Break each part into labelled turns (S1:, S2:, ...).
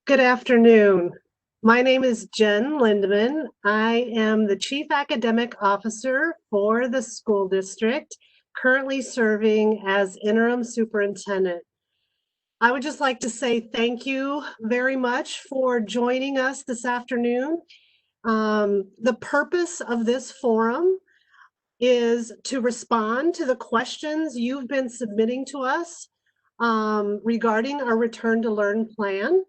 S1: Good afternoon. My name is Jen Lindeman. I am the Chief Academic Officer for the school district, currently serving as interim superintendent. I would just like to say thank you very much for joining us this afternoon. The purpose of this forum is to respond to the questions you've been submitting to us regarding our Return to Learn plan.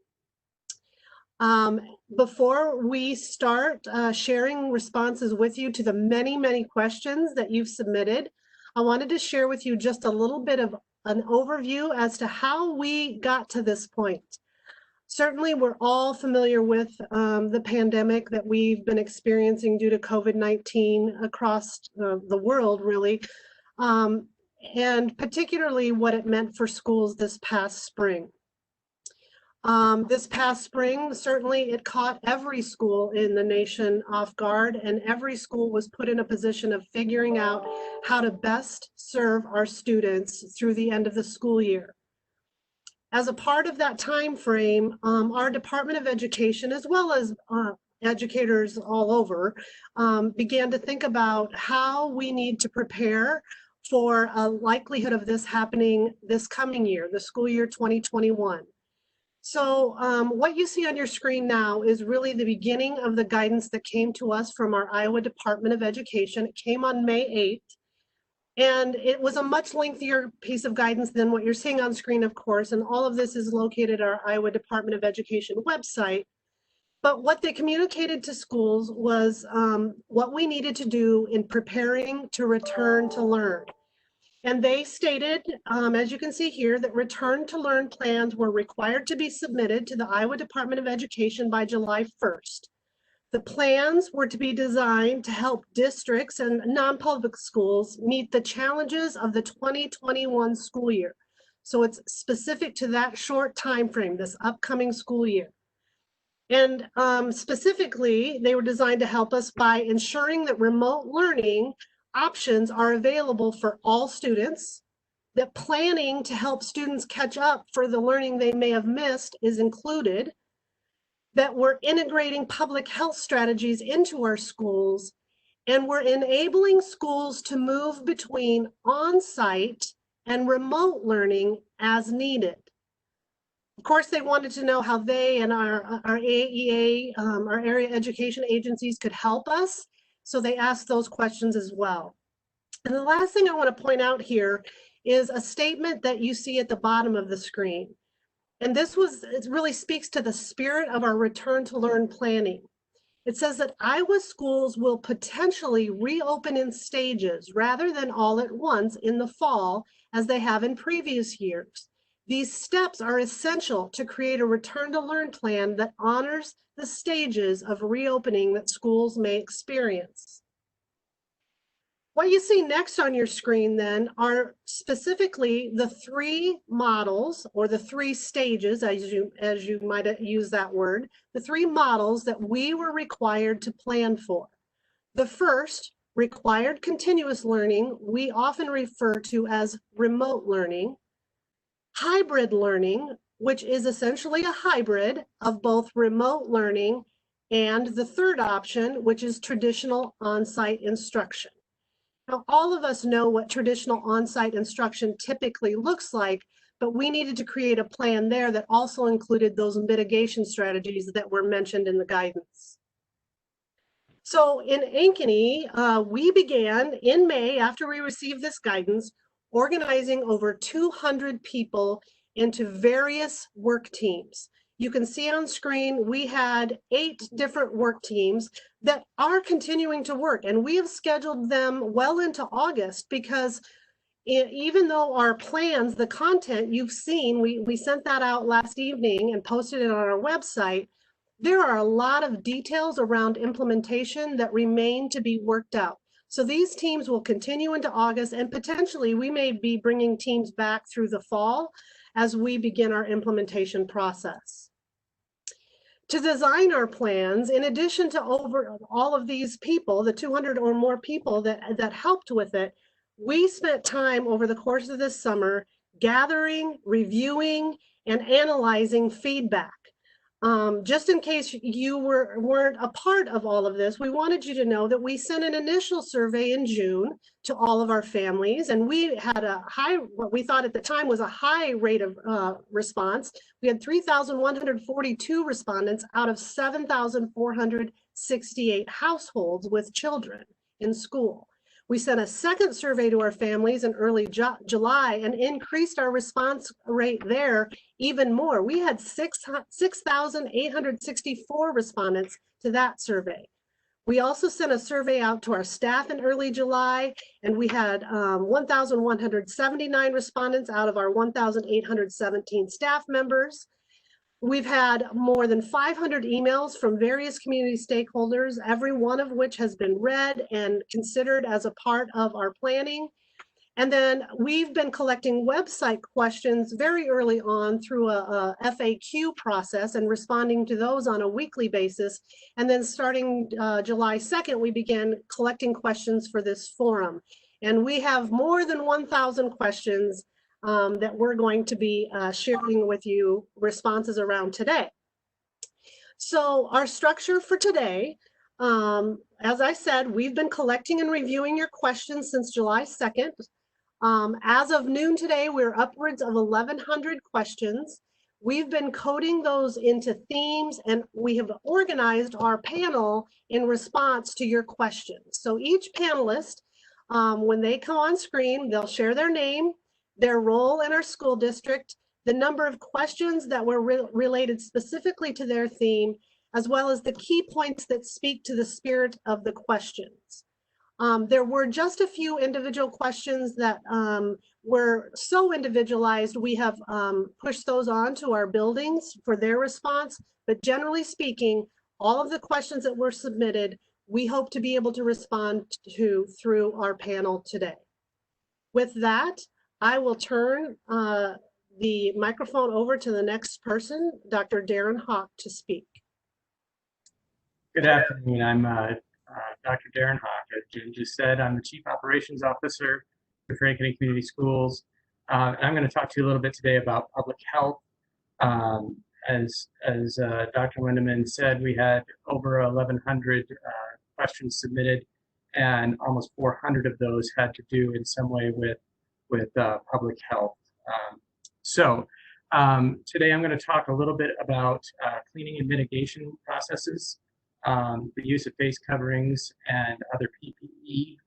S1: Before we start sharing responses with you to the many questions that you've submitted, I wanted to share with you just a little bit of an overview as to how we got to this point. Certainly, we're all familiar with the pandemic that we've been experiencing due to COVID-19 across the world, really, and particularly what it meant for schools this past spring. This past spring, certainly it caught every school in the nation off guard, and every school was put in a position of figuring out how to best serve our students through the end of the school year. As a part of that time frame, our Department of Education, as well as educators all over, began to think about how we need to prepare for a likelihood of this happening this coming year, the school year 2021. So what you see on your screen now is really the beginning of the guidance that came to us from our Iowa Department of Education. It came on May 8th, and it was a much lengthier piece of guidance than what you're seeing on screen, of course, and all of this is located at our Iowa Department of Education website. But what they communicated to schools was what we needed to do in preparing to return to learn. And they stated, as you can see here, that return to learn plans were required to be submitted to the Iowa Department of Education by July 1st. The plans were to be designed to help districts and non-public schools meet the challenges of the 2021 school year. So it's specific to that short time frame, this upcoming school year. And specifically, they were designed to help us by ensuring that remote learning options are available for all students, that planning to help students catch up for the learning they may have missed is included, that we're integrating public health strategies into our schools, and we're enabling schools to move between on-site and remote learning as needed. Of course, they wanted to know how they and our AEA, our area education agencies, could help us. So they asked those questions as well. And the last thing I want to point out here is a statement that you see at the bottom of the screen. And it really speaks to the spirit of our return to learn planning. It says that Iowa schools will potentially reopen in stages rather than all at once in the fall, as they have in previous years. These steps are essential to create a return to learn plan that honors the stages of reopening that schools may experience. What you see next on your screen then are specifically the three models, or the three stages, as you might use that word, the three models that we were required to plan for. The first, required continuous learning, we often refer to as remote learning. Hybrid learning, which is essentially a hybrid of both remote learning and the third option, which is traditional on-site instruction. Now, all of us know what traditional on-site instruction typically looks like, but we needed to create a plan there that also included those mitigation strategies that were mentioned in the guidance. So in Ankeny, we began in May, after we received this guidance, organizing over 200 people into various work teams. You can see on screen, we had 8 different work teams that are continuing to work, and we have scheduled them well into August, because even though our plans, the content you've seen, we sent that out last evening and posted it on our website, there are a lot of details around implementation that remain to be worked out. So these teams will continue into August, and potentially we may be bringing teams back through the fall as we begin our implementation process. To design our plans, in addition to all of these people, the 200 or more people that helped with it, we spent time over the course of this summer gathering, reviewing, and analyzing feedback. Just in case you weren't a part of all of this, we wanted you to know that we sent an initial survey in June to all of our families, and we had a high, what we thought at the time was a high rate of response. We had 3,142 respondents out of 7,468 households with children in school. We sent a second survey to our families in early July and increased our response rate there even more. We had 6,864 respondents to that survey. We also sent a survey out to our staff in early July, and we had 1,179 respondents out of our 1,817 staff members. We've had more than 500 emails from various community stakeholders, every one of which has been read and considered as a part of our planning. And then we've been collecting website questions very early on through a FAQ process and responding to those on a weekly basis. And then starting July 2nd, we began collecting questions for this forum. And we have more than 1,000 questions that we're going to be sharing with you responses around today. So our structure for today, as I said, we've been collecting and reviewing your questions since July 2nd. As of noon today, we're upwards of 1,100 questions. We've been coding those into themes, and we have organized our panel in response to your questions. So each panelist, when they come on screen, they'll share their name, their role in our school district, the number of questions that were related specifically to their theme, as well as the key points that speak to the spirit of the questions. There were just a few individual questions that were so individualized, we have pushed those on to our buildings for their response. But generally speaking, all of the questions that were submitted, we hope to be able to respond to through our panel today. With that, I will turn the microphone over to the next person, Dr. Darren Hawk, to speak.
S2: Good afternoon. I'm Dr. Darren Hawk. As Jen just said, I'm the Chief Operations Officer for Ankeny Community Schools. And I'm going to talk to you a little bit today about public health. As Dr. Lindeman said, we had over 1,100 questions submitted, and almost 400 of those had to do in some way with public health. Today I'm going to talk a little bit about cleaning and mitigation processes, the use of face coverings and other PPE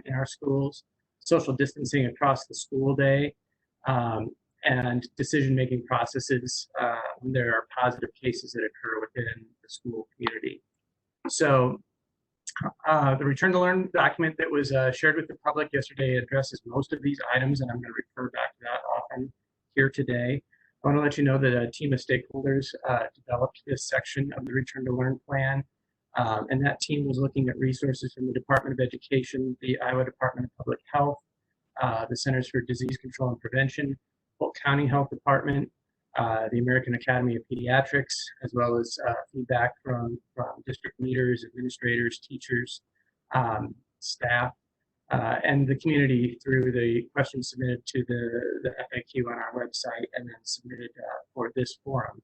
S2: in our schools, social distancing across the school day, and decision-making processes when there are positive cases that occur within the school community. So the Return to Learn document that was shared with the public yesterday addresses most of these items, and I'm going to refer back to that often here today. I want to let you know that a team of stakeholders developed this section of the Return to Learn plan, and that team was looking at resources from the Department of Education, the Iowa Department of Public Health, the Centers for Disease Control and Prevention, Polk County Health Department, the American Academy of Pediatrics, as well as feedback from district leaders, administrators, teachers, staff, and the community through the questions submitted to the FAQ on our website and then submitted for this forum.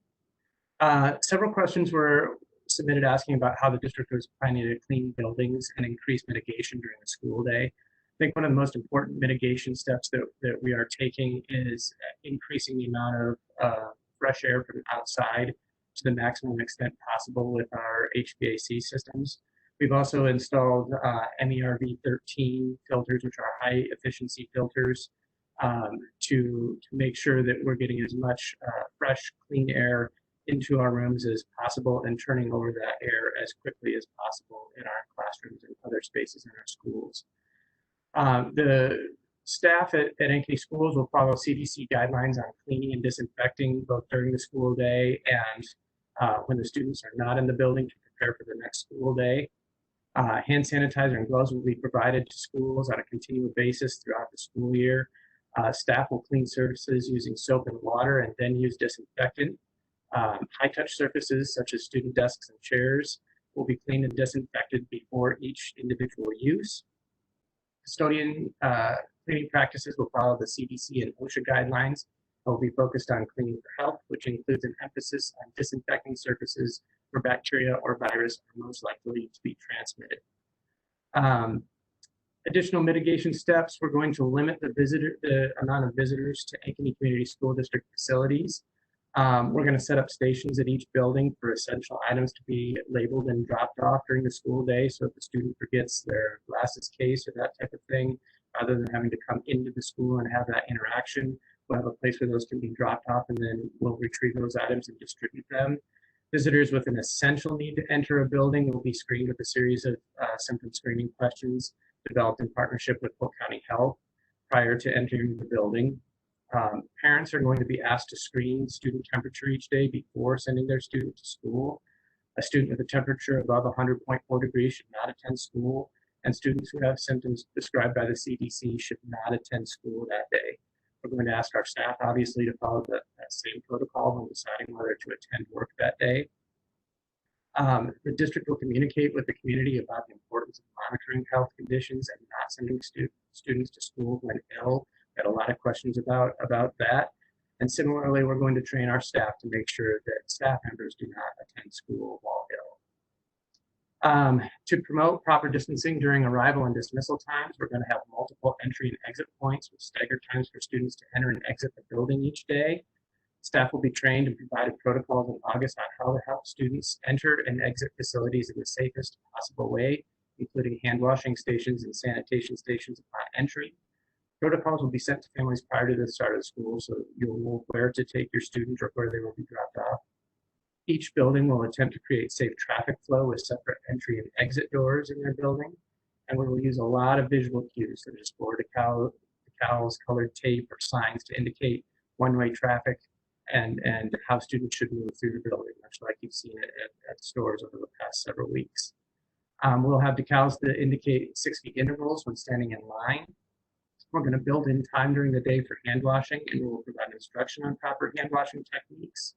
S2: Several questions were submitted asking about how the district was planning to clean buildings and increase mitigation during the school day. I think one of the most important mitigation steps that we are taking is increasing the amount of fresh air from outside to the maximum extent possible with our HVAC systems. We've also installed MERV 13 filters, which are high efficiency filters, to make sure that we're getting as much fresh, clean air into our rooms as possible and turning over that air as quickly as possible in our classrooms and other spaces in our schools. The staff at Ankeny Schools will follow CDC guidelines on cleaning and disinfecting both during the school day and when the students are not in the building to prepare for the next school day. Hand sanitizer and gloves will be provided to schools on a continual basis throughout the school year. Staff will clean surfaces using soap and water and then use disinfectant. High-touch surfaces such as student desks and chairs will be cleaned and disinfected before each individual use. Custodian cleaning practices will follow the CDC and OSHA guidelines will be focused on cleaning for health, which includes an emphasis on disinfecting surfaces where bacteria or virus are most likely to be transmitted. Additional mitigation steps, we're going to limit the amount of visitors to Ankeny Community School District facilities. We're going to set up stations at each building for essential items to be labeled and dropped off during the school day. So if the student forgets their glasses case or that type of thing, rather than having to come into the school and have that interaction, we'll have a place where those can be dropped off, and then we'll retrieve those items and distribute them. Visitors with an essential need to enter a building will be screened with a series of symptom screening questions developed in partnership with Polk County Health prior to entering the building. Parents are going to be asked to screen student temperature each day before sending their student to school. A student with a temperature above 100.4 degrees should not attend school, and students who have symptoms prescribed by the CDC should not attend school that day. We're going to ask our staff, obviously, to follow that same protocol when deciding whether to attend work that day. The district will communicate with the community about the importance of monitoring health conditions and not sending students to school when ill. We had a lot of questions about that. And similarly, we're going to train our staff to make sure that staff members do not attend school while ill. To promote proper distancing during arrival and dismissal times, we're going to have multiple entry and exit points with staggered times for students to enter and exit the building each day. Staff will be trained and provided protocols in August on how to help students enter and exit facilities in the safest possible way, including hand washing stations and sanitation stations upon entry. Protocols will be sent to families prior to the start of the school, so you'll know where to take your student or where they will be dropped off. Each building will attempt to create safe traffic flow with separate entry and exit doors in their building. And we will use a lot of visual cues, such as floor decals, colored tape, or signs to indicate one-way traffic and how students should move through the building, much like you've seen it at stores over the past several weeks. We'll have decals that indicate 6 feet intervals when standing in line. We're going to build in time during the day for hand washing, and we will provide instruction on proper hand washing techniques.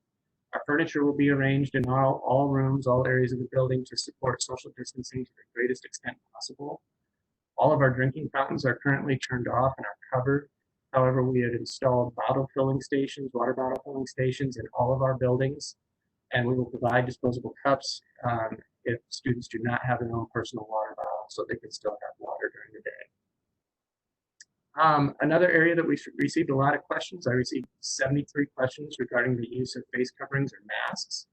S2: Our furniture will be arranged in all rooms, all areas of the building to support social distancing to the greatest extent possible. All of our drinking fountains are currently turned off and are covered. However, we have installed bottle filling stations, water bottle filling stations in all of our buildings, and we will provide disposable cups if students do not have their own personal water bottle, so they can still have water during the day. Another area that we received a lot of questions, I received 73 questions regarding the use of face coverings or masks.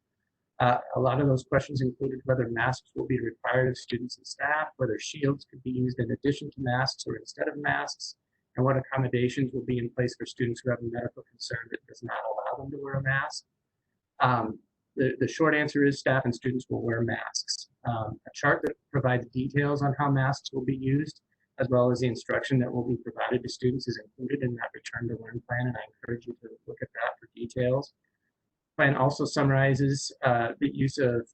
S2: A lot of those questions included whether masks will be required of students and staff, whether shields could be used in addition to masks or instead of masks, and what accommodations will be in place for students who have a medical concern that does not allow them to wear a mask. The short answer is staff and students will wear masks. A chart that provides details on how masks will be used, as well as the instruction that will be provided to students, is included in that Return to Learn plan, and I encourage you to look at that for details. The plan also summarizes the use of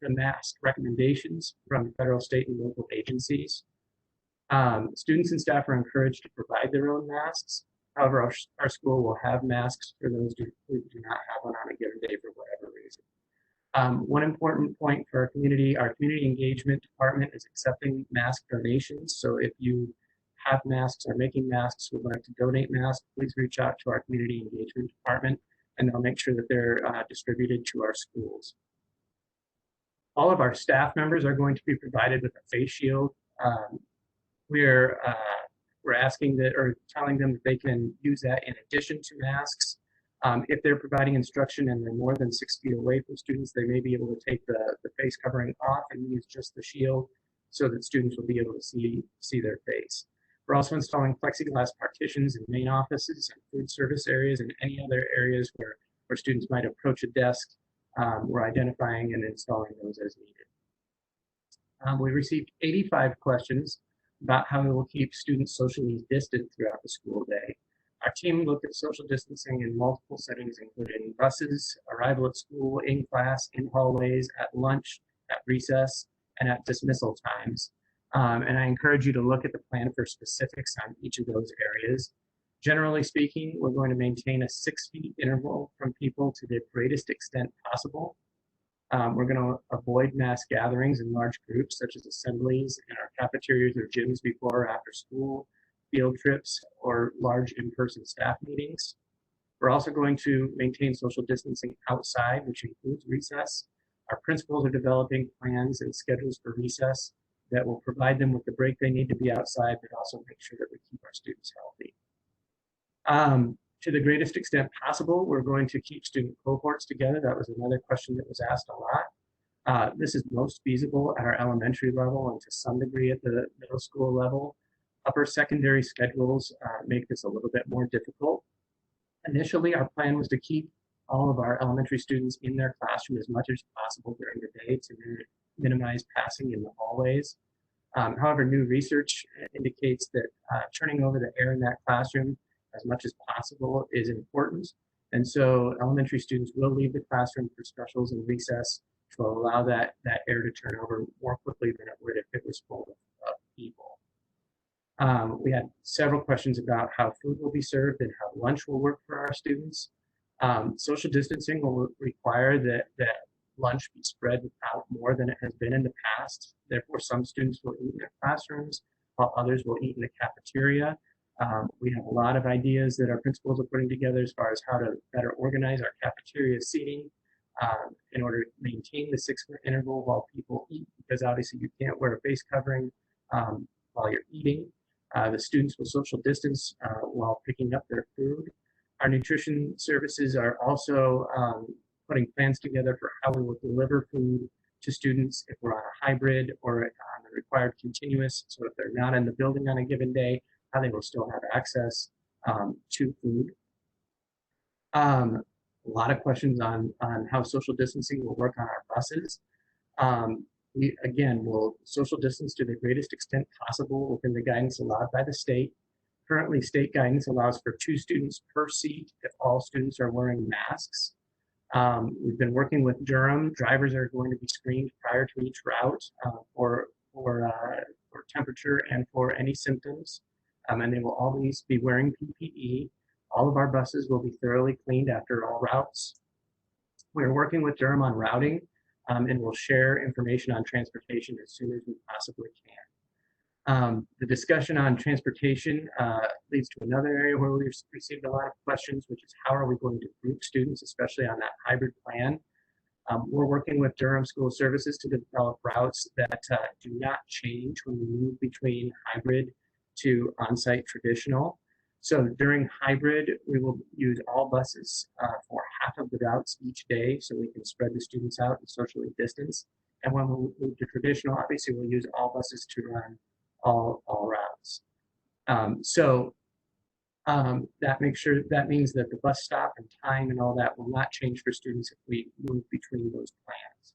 S2: the mask recommendations from federal, state, and local agencies. Students and staff are encouraged to provide their own masks. However, our school will have masks for those who do not have one on a given day for whatever reason. One important point for our community engagement department is accepting mask donations. So if you have masks or making masks, would like to donate masks, please reach out to our community engagement department, and they'll make sure that they're distributed to our schools. All of our staff members are going to be provided with a face shield. We're asking that, or telling them that they can use that in addition to masks. If they're providing instruction and they're more than 6 feet away from students, they may be able to take the face covering off and use just the shield so that students will be able to see their face. We're also installing plexiglass partitions in main offices and food service areas and any other areas where students might approach a desk. We're identifying and installing those as needed. We received 85 questions about how we will keep students socially distant throughout the school day. Our team looked at social distancing in multiple settings, including buses, arrival at school, in class, in hallways, at lunch, at recess, and at dismissal times. And I encourage you to look at the plan for specifics on each of those areas. Generally speaking, we're going to maintain a 6 feet interval from people to the greatest extent possible. We're going to avoid mass gatherings in large groups, such as assemblies in our cafeterias or gyms before or after school, field trips, or large in-person staff meetings. We're also going to maintain social distancing outside, which includes recess. Our principals are developing plans and schedules for recess that will provide them with the break they need to be outside, but also make sure that we keep our students healthy. To the greatest extent possible, we're going to keep student cohorts together. That was another question that was asked a lot. This is most feasible at our elementary level and to some degree at the middle school level. Upper secondary schedules make this a little bit more difficult. Initially, our plan was to keep all of our elementary students in their classroom as much as possible during the day to minimize passing in the hallways. However, new research indicates that turning over the air in that classroom as much as possible is important. And so elementary students will leave the classroom for specials and recess to allow that air to turn over more quickly than it would if it was full of people. We had several questions about how food will be served and how lunch will work for our students. Social distancing will require that lunch be spread out more than it has been in the past. Therefore, some students will eat in their classrooms, while others will eat in the cafeteria. We have a lot of ideas that our principals are putting together as far as how to better organize our cafeteria seating in order to maintain the 6-foot interval while people eat, because obviously you can't wear a face covering while you're eating. The students will social distance while picking up their food. Our nutrition services are also putting plans together for how we will deliver food to students if we're on a hybrid or on a required continuous. So if they're not in the building on a given day, how they will still have access to food. A lot of questions on how social distancing will work on our buses. We, again, will social distance to the greatest extent possible within the guidance allowed by the state. Currently, state guidance allows for 2 students per seat if all students are wearing masks. We've been working with Durham. Drivers are going to be screened prior to each route for temperature and for any symptoms. And they will always be wearing PPE. All of our buses will be thoroughly cleaned after all routes. We're working with Durham on routing, and we'll share information on transportation as soon as we possibly can. The discussion on transportation leads to another area where we've received a lot of questions, which is how are we going to group students, especially on that hybrid plan. We're working with Durham School Services to develop routes that do not change when we move between hybrid to on-site traditional. So during hybrid, we will use all buses for half of the routes each day so we can spread the students out and socially distance. And when we move to traditional, obviously we'll use all buses to run all routes. That means that the bus stop and time and all that will not change for students if we move between those plans.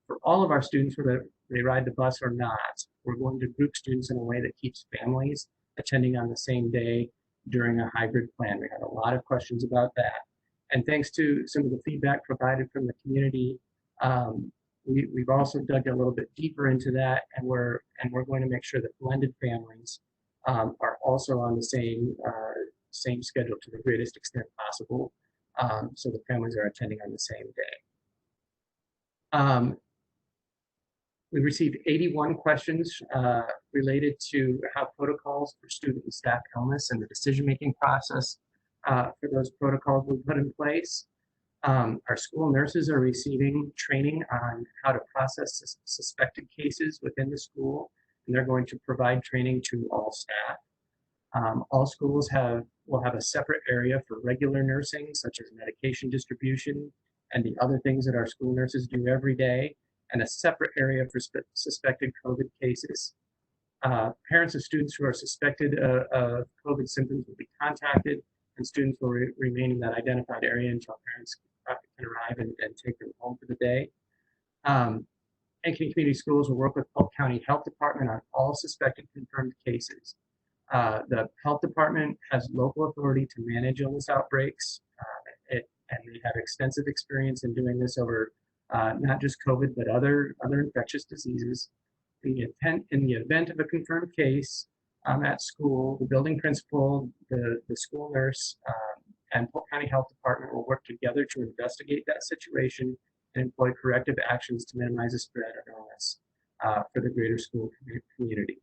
S2: For all of our students, whether they ride the bus or not, we're going to group students in a way that keeps families attending on the same day during a hybrid plan. We had a lot of questions about that. And thanks to some of the feedback provided from the community, we've also dug a little bit deeper into that, and we're going to make sure that blended families are also on the same schedule to the greatest extent possible, so the families are attending on the same day. We received 81 questions related to how protocols for student and staff illness and the decision-making process for those protocols we put in place. Our school nurses are receiving training on how to process suspected cases within the school, and they're going to provide training to all staff. All schools will have a separate area for regular nursing, such as medication distribution and the other things that our school nurses do every day, and a separate area for suspected COVID cases. Parents of students who are suspected of COVID symptoms will be contacted, and students will remain in that identified area until parents can arrive and take them home for the day. Ankeny Community Schools will work with Polk County Health Department on all suspected confirmed cases. The health department has local authority to manage illness outbreaks, and they have extensive experience in doing this over not just COVID, but other infectious diseases. In the event of a confirmed case at school, the building principal, the school nurse, and Polk County Health Department will work together to investigate that situation and employ corrective actions to minimize the spread of illness for the greater school community.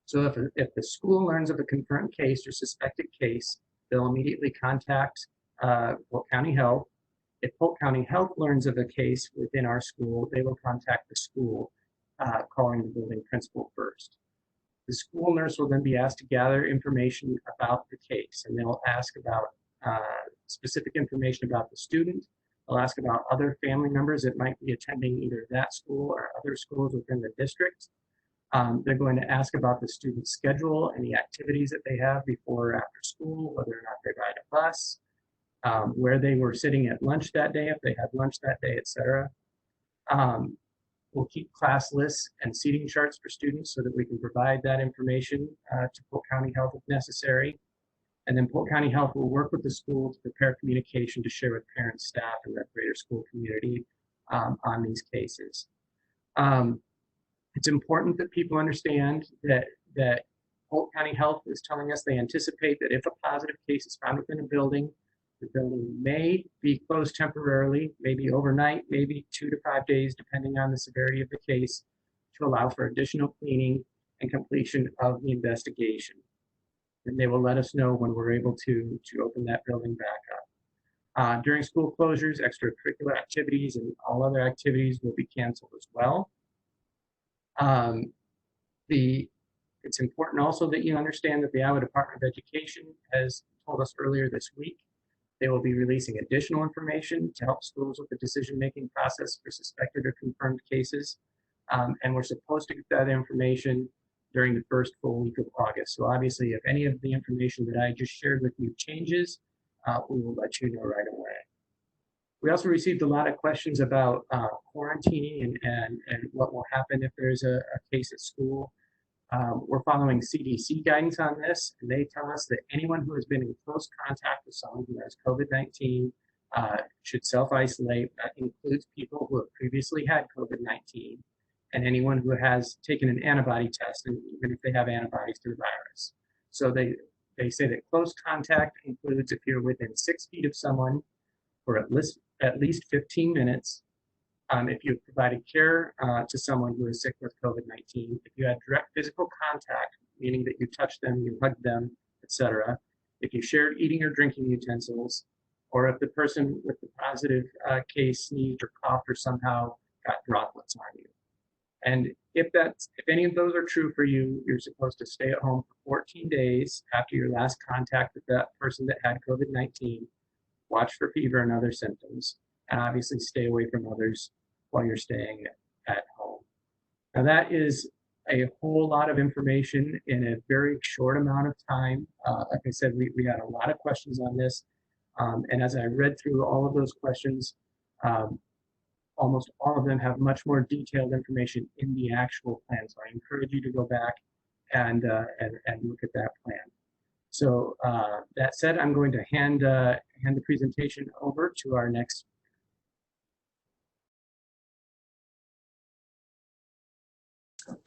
S2: So if the school learns of a confirmed case or suspected case, they'll immediately contact Polk County Health. If Polk County Health learns of a case within our school, they will contact the school, calling the building principal first. The school nurse will then be asked to gather information about the case, and they'll ask about specific information about the student. They'll ask about other family members that might be attending either that school or other schools within the district. They're going to ask about the student's schedule and the activities that they have before or after school, whether or not they ride a bus, where they were sitting at lunch that day, if they had lunch that day, etc. We'll keep class lists and seating charts for students so that we can provide that information to Polk County Health if necessary. And then Polk County Health will work with the school to prepare communication to share with parents, staff, and the greater school community on these cases. It's important that people understand that Polk County Health is telling us they anticipate that if a positive case is found within a building, the building may be closed temporarily, maybe overnight, maybe 2 to 5 days, depending on the severity of the case, to allow for additional cleaning and completion of the investigation. And they will let us know when we're able to open that building back up. During school closures, extracurricular activities and all other activities will be canceled as well. It's important also that you understand that the Iowa Department of Education has told us earlier this week they will be releasing additional information to help schools with the decision-making process for suspected or confirmed cases. And we're supposed to get that information during the first full week of August. So obviously, if any of the information that I just shared with you changes, we will let you know right away. We also received a lot of questions about quarantining and what will happen if there's a case at school. We're following CDC guidance on this, and they tell us that anyone who has been in close contact with someone who has COVID-19 should self-isolate. That includes people who have previously had COVID-19 and anyone who has taken an antibody test, and even if they have antibodies to the virus. So they say that close contact includes if you're within 6 feet of someone for at least 15 minutes, if you've provided care to someone who is sick with COVID-19, if you had direct physical contact, meaning that you touched them, you hugged them, etc., if you shared eating or drinking utensils, or if the person with the positive case sneezed or coughed or somehow got droplets on you. And if any of those are true for you, you're supposed to stay at home for 14 days after your last contact with that person that had COVID-19, watch for fever and other symptoms, and obviously stay away from others while you're staying at home. Now that is a whole lot of information in a very short amount of time. Like I said, we had a lot of questions on this. And as I read through all of those questions, almost all of them have much more detailed information in the actual plan. So I encourage you to go back and look at that plan. So that said, I'm going to hand the presentation over to our next.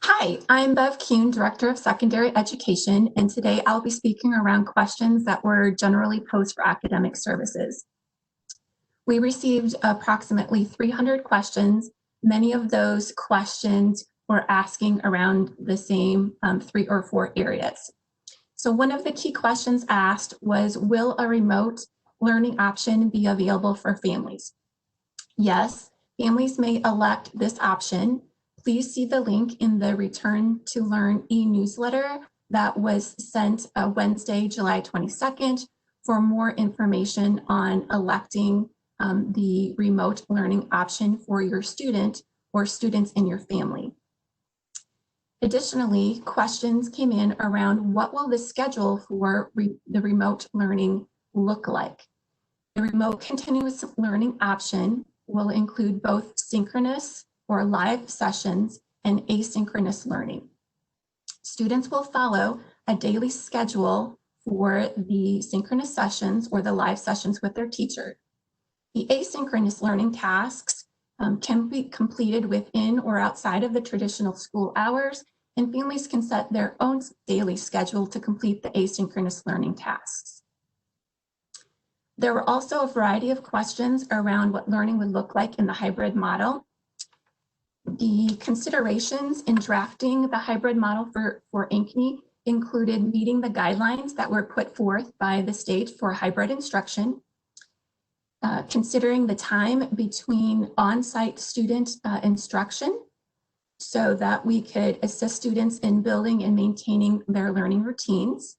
S3: Hi, I'm Bev Kuhn, Director of Secondary Education, and today I'll be speaking around questions that were generally posed for academic services. We received approximately 300 questions. Many of those questions were asking around the same 3 or 4 areas. So one of the key questions asked was, will a remote learning option be available for families? Yes, families may elect this option. Please see the link in the Return to Learn e-newsletter that was sent Wednesday, July 22nd for more information on electing the remote learning option for your student or students in your family. Additionally, questions came in around what will the schedule for the remote learning look like? The remote continuous learning option will include both synchronous or live sessions and asynchronous learning. Students will follow a daily schedule for the synchronous sessions or the live sessions with their teacher. The asynchronous learning tasks can be completed within or outside of the traditional school hours, and families can set their own daily schedule to complete the asynchronous learning tasks. There were also a variety of questions around what learning would look like in the hybrid model. The considerations in drafting the hybrid model for Ankeny included meeting the guidelines that were put forth by the state for hybrid instruction, considering the time between on-site student instruction so that we could assist students in building and maintaining their learning routines,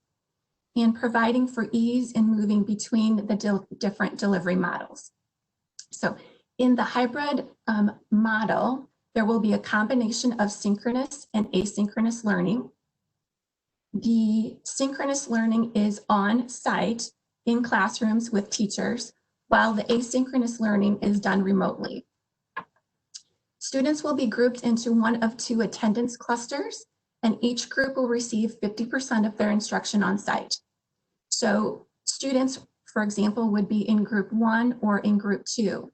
S3: and providing for ease in moving between the different delivery models. So in the hybrid model, there will be a combination of synchronous and asynchronous learning. The synchronous learning is on site in classrooms with teachers, while the asynchronous learning is done remotely. Students will be grouped into one of two attendance clusters, and each group will receive 50% of their instruction on site. So students, for example, would be in group 1 or in group 2.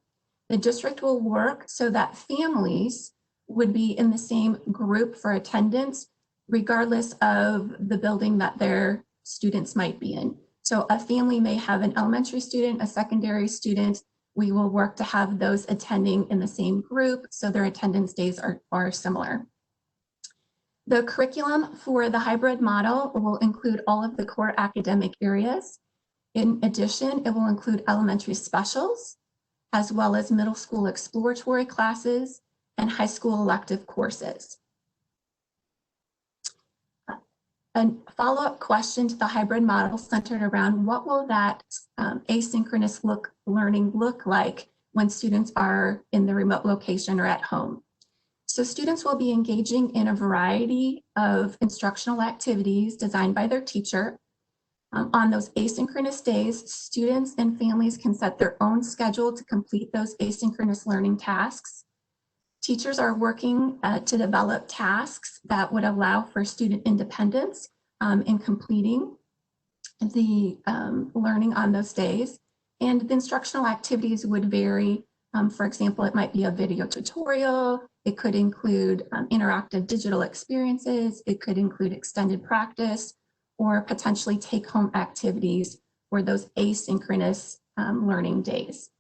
S3: The district will work so that families would be in the same group for attendance, regardless of the building that their students might be in. So a family may have an elementary student, a secondary student. We will work to have those attending in the same group so their attendance days are similar. The curriculum for the hybrid model will include all of the core academic areas. In addition, it will include elementary specials, as well as middle school exploratory classes and high school elective courses. A follow-up question to the hybrid model centered around what will that asynchronous learning look like when students are in the remote location or at home. So students will be engaging in a variety of instructional activities designed by their teacher. On those asynchronous days, students and families can set their own schedule to complete those asynchronous learning tasks. Teachers are working to develop tasks that would allow for student independence in completing the learning on those days. And the instructional activities would vary. For example, it might be a video tutorial. It could include interactive digital experiences. It could include extended practice or potentially take-home activities for those asynchronous learning days.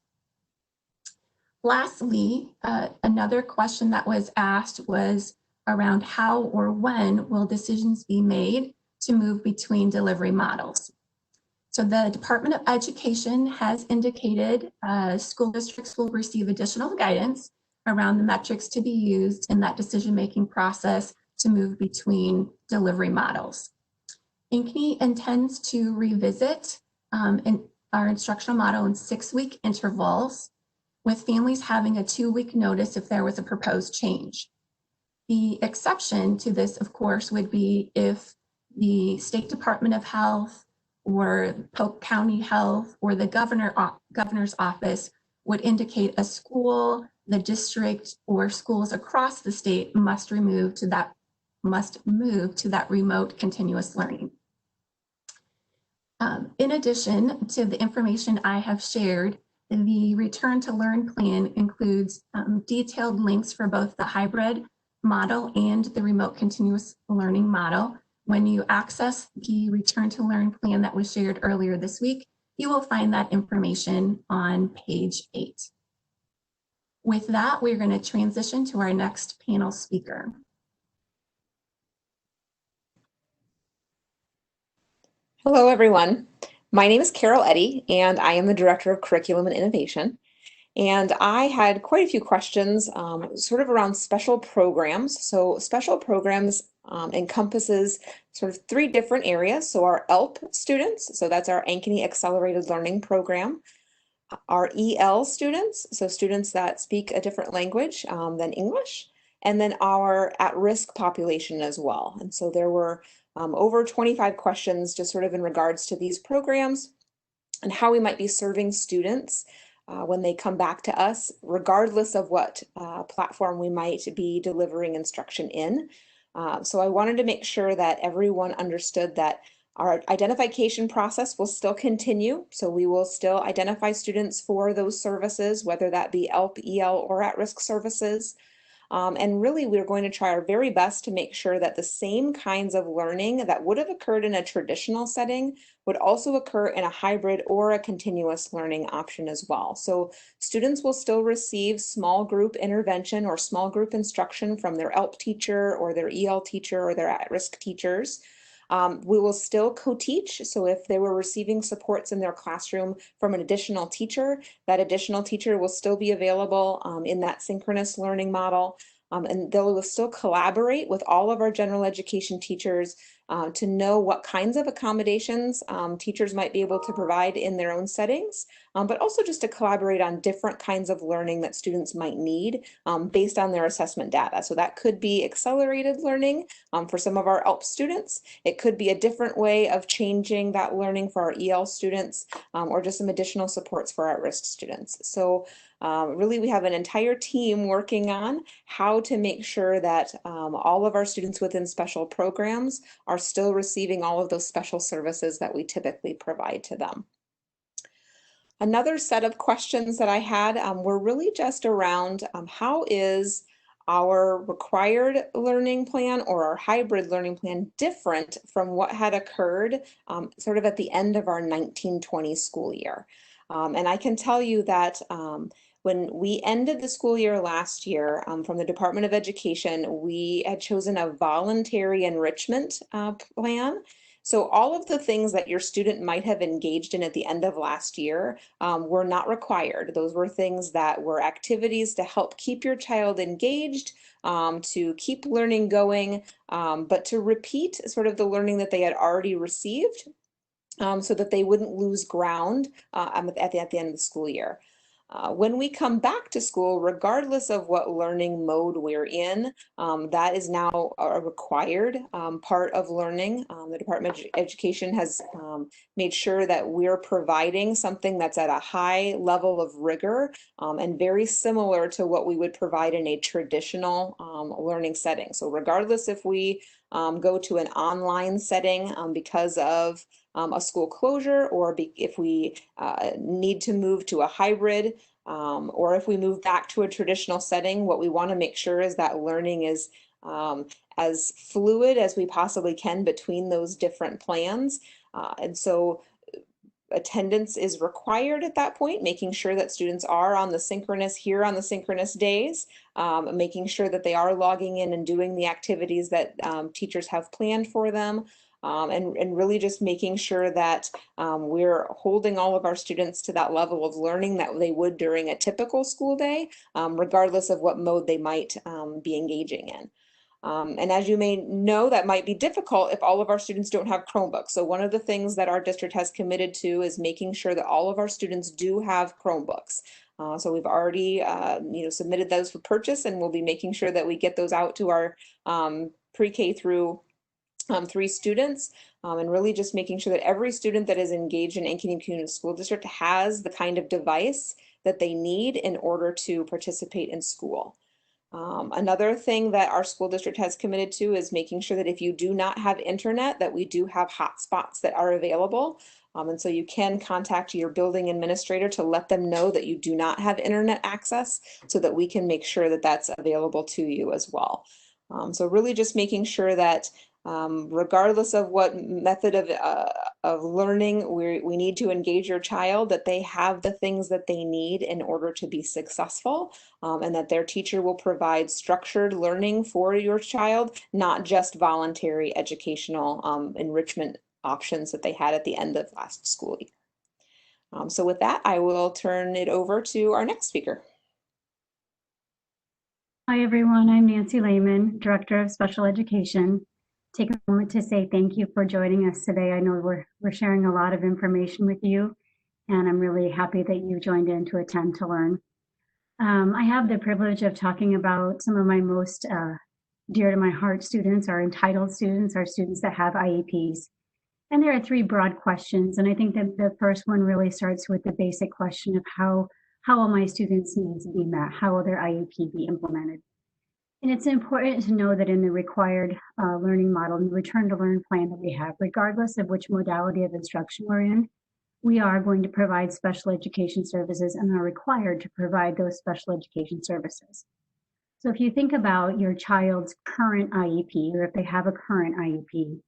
S3: Lastly, another question that was asked was around how or when will decisions be made to move between delivery models. So the Department of Education has indicated school districts will receive additional guidance around the metrics to be used in that decision-making process to move between delivery models. Ankeny intends to revisit our instructional model in 6-week intervals, with families having a 2-week notice if there was a proposed change. The exception to this, of course, would be if the State Department of Health or Polk County Health or the governor's office would indicate a school, the district, or schools across the state must move to that remote continuous learning. In addition to the information I have shared, the Return to Learn plan includes detailed links for both the hybrid model and the remote continuous learning model. When you access the Return to Learn plan that was shared earlier this week, you will find that information on page 8. With that, we're going to transition to our next panel speaker.
S4: Hello, everyone. My name is Carol Eddy, and I am the Director of Curriculum and Innovation. And I had quite a few questions sort of around special programs. So special programs encompasses sort of 3 different areas. So our ELP students, so that's our Ankeny Accelerated Learning Program. Our EL students, so students that speak a different language than English. And then our at-risk population as well. And so there were over 25 questions just sort of in regards to these programs and how we might be serving students when they come back to us, regardless of what platform we might be delivering instruction in. So I wanted to make sure that everyone understood that our identification process will still continue. So we will still identify students for those services, whether that be ELP, EL, or at-risk services. And really, we're going to try our very best to make sure that the same kinds of learning that would have occurred in a traditional setting would also occur in a hybrid or a continuous learning option as well. So students will still receive small group intervention or small group instruction from their ELP teacher or their EL teacher or their at-risk teachers. We will still co-teach, so if they were receiving supports in their classroom from an additional teacher, that additional teacher will still be available in that synchronous learning model. And they will still collaborate with all of our general education teachers to know what kinds of accommodations teachers might be able to provide in their own settings, but also just to collaborate on different kinds of learning that students might need based on their assessment data. So that could be accelerated learning for some of our ALP students. It could be a different way of changing that learning for our EL students, or just some additional supports for our at-risk students. So really, we have an entire team working on how to make sure that all of our students within special programs are still receiving all of those special services that we typically provide to them. Another set of questions that I had were really just around how is our required learning plan or our hybrid learning plan different from what had occurred sort of at the end of our 1920 school year. And I can tell you that when we ended the school year last year, from the Department of Education, we had chosen a voluntary enrichment plan. So all of the things that your student might have engaged in at the end of last year were not required. Those were things that were activities to help keep your child engaged, to keep learning going, but to repeat sort of the learning that they had already received, so that they wouldn't lose ground at the end of the school year. When we come back to school, regardless of what learning mode we're in, that is now a required part of learning. The Department of Education has made sure that we're providing something that's at a high level of rigor and very similar to what we would provide in a traditional learning setting. So regardless if we go to an online setting because of a school closure, or if we need to move to a hybrid, or if we move back to a traditional setting, what we want to make sure is that learning is as fluid as we possibly can between those different plans. And so attendance is required at that point, making sure that students are on the synchronous days, making sure that they are logging in and doing the activities that teachers have planned for them. And really just making sure that we're holding all of our students to that level of learning that they would during a typical school day, regardless of what mode they might be engaging in. And as you may know, that might be difficult if all of our students don't have Chromebooks. So one of the things that our district has committed to is making sure that all of our students do have Chromebooks. So we've already submitted those for purchase, and we'll be making sure that we get those out to our pre-K through 3 students, and really just making sure that every student that is engaged in Ankeny Community School District has the kind of device that they need in order to participate in school. Another thing that our school district has committed to is making sure that if you do not have internet, that we do have hotspots that are available. And so you can contact your building administrator to let them know that you do not have internet access, so that we can make sure that that's available to you as well. So really just making sure that regardless of what method of learning we need to engage your child, that they have the things that they need in order to be successful, and that their teacher will provide structured learning for your child, not just voluntary educational enrichment options that they had at the end of last school year. So with that, I will turn it over to our next speaker.
S5: Hi, everyone. I'm Nancy Lehman, Director of Special Education. Take a moment to say thank you for joining us today. I know we're sharing a lot of information with you, and I'm really happy that you joined in to attend to learn. I have the privilege of talking about some of my most dear to my heart students, our entitled students, our students that have IEPs. And there are 3 broad questions, and I think that the first one really starts with the basic question of how will my students' needs be met? How will their IEP be implemented? And it's important to know that in the required learning model and return to learn plan that we have, regardless of which modality of instruction we're in, we are going to provide special education services and are required to provide those special education services. So if you think about your child's current IEP, or if they have a current IEP,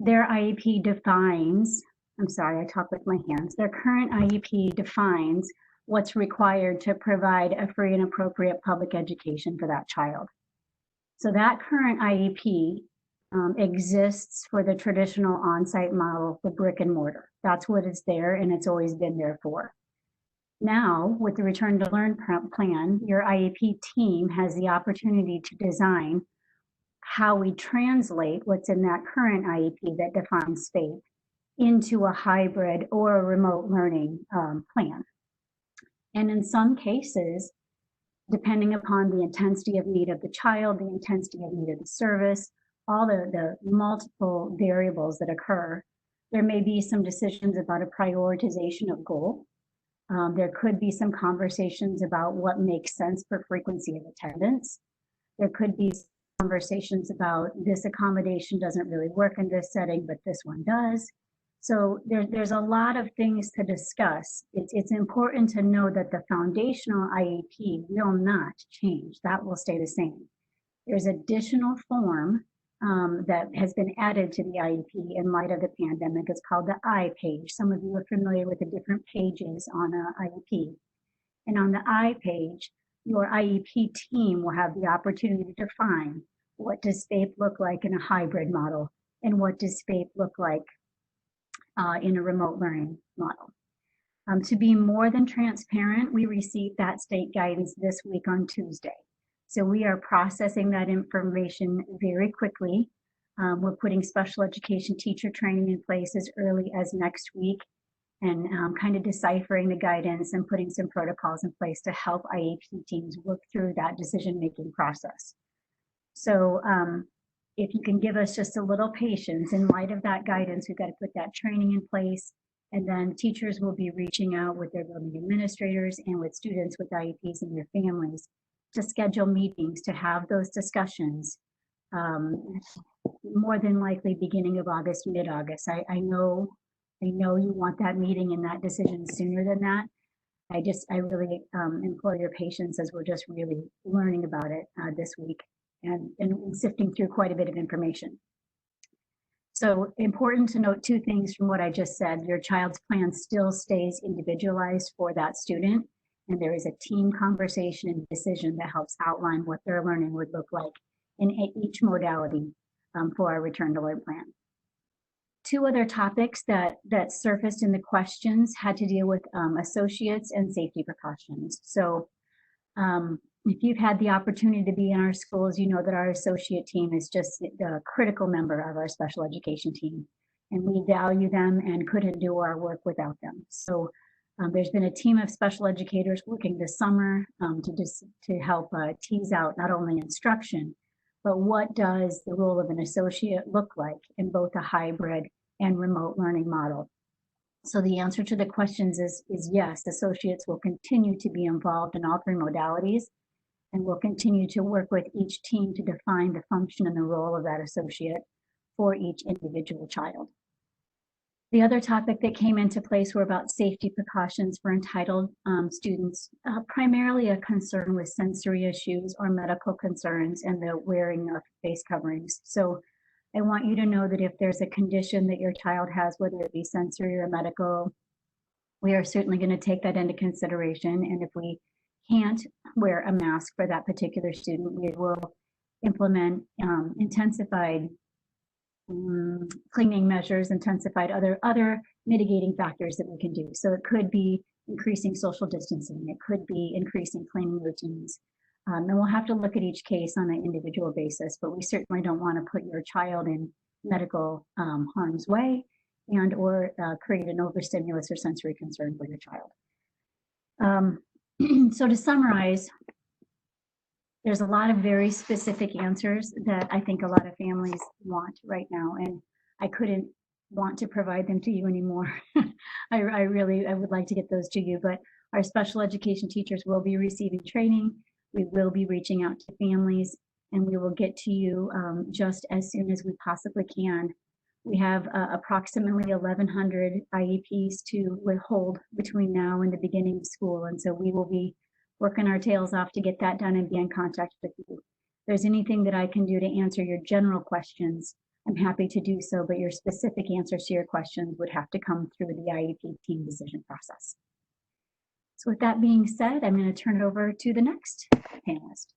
S5: their IEP defines, I'm sorry, I talk with my hands, their current IEP defines what's required to provide a free and appropriate public education for that child. So that current IEP exists for the traditional on-site model, the brick and mortar. That's what it's there, and it's always been there for. Now, with the Return to Learn plan, your IEP team has the opportunity to design how we translate what's in that current IEP that defines FAPE into a hybrid or a remote learning plan. And in some cases, depending upon the intensity of need of the child, the intensity of need of the service, all the multiple variables that occur, there may be some decisions about a prioritization of goal. There could be some conversations about what makes sense for frequency of attendance. There could be conversations about this accommodation doesn't really work in this setting, but this one does. So there's a lot of things to discuss. It's important to know that the foundational IEP will not change. That will stay the same. There's additional form that has been added to the IEP in light of the pandemic. It's called the I page. Some of you are familiar with the different pages on an IEP. And on the I page, your IEP team will have the opportunity to define what does FAPE look like in a hybrid model and what does FAPE look like in a remote learning model. To be more than transparent, we received that state guidance this week on Tuesday. So we are processing that information very quickly. We're putting special education teacher training in place as early as next week and kind of deciphering the guidance and putting some protocols in place to help IEP teams work through that decision-making process. So if you can give us just a little patience in light of that guidance, we've got to put that training in place, and then teachers will be reaching out with their building administrators and with students with IEPs and their families to schedule meetings to have those discussions, more than likely beginning of August, mid-August. I know you want that meeting and that decision sooner than that. I really implore your patience as we're just really learning about it this week and sifting through quite a bit of information. So important to note two things from what I just said. Your child's plan still stays individualized for that student, and there is a team conversation and decision that helps outline what their learning would look like in each modality for our Return to Learn plan. Two other topics that surfaced in the questions had to deal with associates and safety precautions. So if you've had the opportunity to be in our schools, you know that our associate team is just the critical member of our special education team, and we value them and couldn't do our work without them. So there's been a team of special educators working this summer to help tease out not only instruction, but what does the role of an associate look like in both a hybrid and remote learning model. So the answer to the questions is yes, associates will continue to be involved in all three modalities, and we'll continue to work with each team to define the function and the role of that associate for each individual child. The other topic that came into place were about safety precautions for entitled students, primarily a concern with sensory issues or medical concerns and the wearing of face coverings. So I want you to know that if there's a condition that your child has, whether it be sensory or medical, we are certainly going to take that into consideration. And if we can't wear a mask for that particular student, we will implement intensified cleaning measures, intensified other mitigating factors that we can do. So it could be increasing social distancing, it could be increasing cleaning routines. And we'll have to look at each case on an individual basis, but we certainly don't want to put your child in medical harm's way and or create an overstimulus or sensory concern for your child. So to summarize, there's a lot of very specific answers that I think a lot of families want right now, and I couldn't want to provide them to you anymore. I would like to get those to you, but our special education teachers will be receiving training. We will be reaching out to families, and we will get to you just as soon as we possibly can. We have approximately 1,100 IEPs to withhold between now and the beginning of school, and so we will be working our tails off to get that done and be in contact with you. If there's anything that I can do to answer your general questions, I'm happy to do so, but your specific answers to your questions would have to come through the IEP team decision process. So with that being said, I'm going to turn it over to the next panelist.